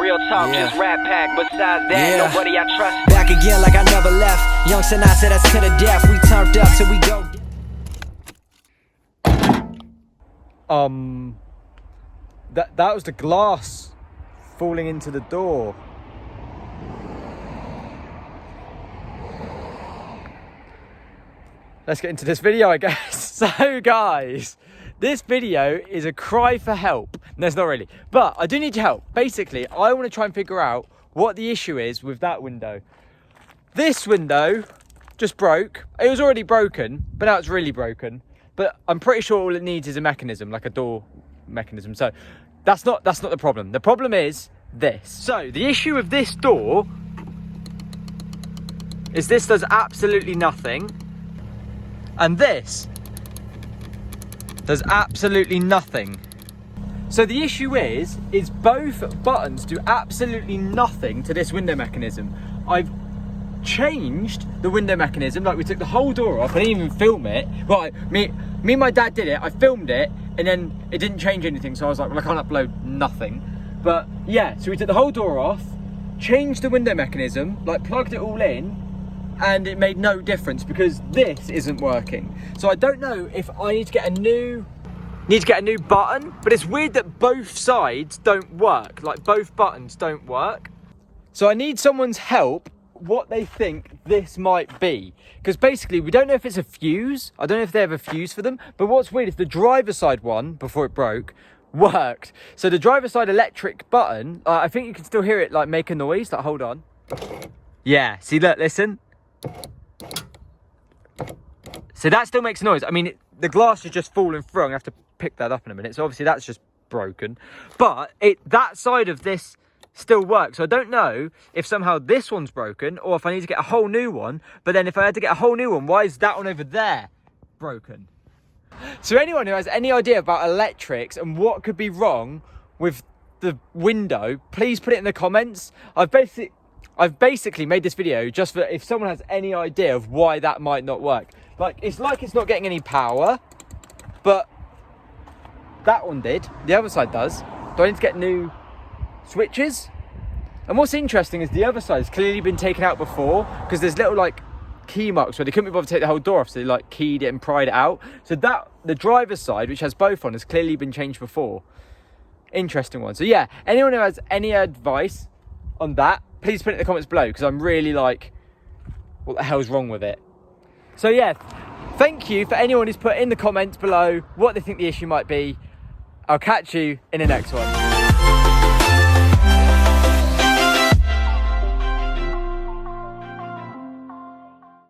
real talk, just rap pack. Besides that, nobody I trust. Back again like I never left. Jsmk said that's to the death. We turned up till we go. That was the glass falling into the door. Let's get into this video, I guess. So guys, this video is a cry for help. No, it's not really, but I do need your help. Basically, I want to try and figure out what the issue is with that window. This window just broke. It was already broken, but now it's really broken. But I'm pretty sure all it needs is a mechanism, like a door mechanism. So that's not the problem. The problem is this. So the issue with this door is this does absolutely nothing. And this does absolutely nothing. So the issue is both buttons do absolutely nothing to this window mechanism. I've changed the window mechanism, like we took the whole door off. I didn't even film it. Right, me and my dad did it. I filmed it and then it didn't change anything. So I was like, well, I can't upload nothing. But yeah, so we took the whole door off, changed the window mechanism, like plugged it all in, and it made no difference because this isn't working. So I don't know if I need to get a new button, but it's weird that both sides don't work, like both buttons don't work. So I need someone's help, what they think this might be. Because basically we don't know if it's a fuse. I don't know if they have a fuse for them, but what's weird is the driver's side one, before it broke, worked. So the driver's side electric button, I think you can still hear it like make a noise, like hold on. Yeah, see, look, listen. So that still makes noise. I mean, the glass is just falling through. I'm gonna have to pick that up in a minute. So obviously that's just broken, but that side of this still works. So I don't know if somehow this one's broken or if I need to get a whole new one. But then if I had to get a whole new one, why is that one over there broken? So anyone who has any idea about electrics and what could be wrong with the window, please put it in the comments. I've basically made this video just for if someone has any idea of why that might not work. Like it's not getting any power, but that one did. The other side does. Do I need to get new switches? And what's interesting is the other side has clearly been taken out before because there's little like key marks where they couldn't be bothered to take the whole door off, so they like keyed it and pried it out. So that the driver's side, which has both on, has clearly been changed before. Interesting one. So yeah, anyone who has any advice on that, please put it in the comments below because I'm really like, what the hell's wrong with it? So yeah, thank you for anyone who's put in the comments below what they think the issue might be. I'll catch you in the next one.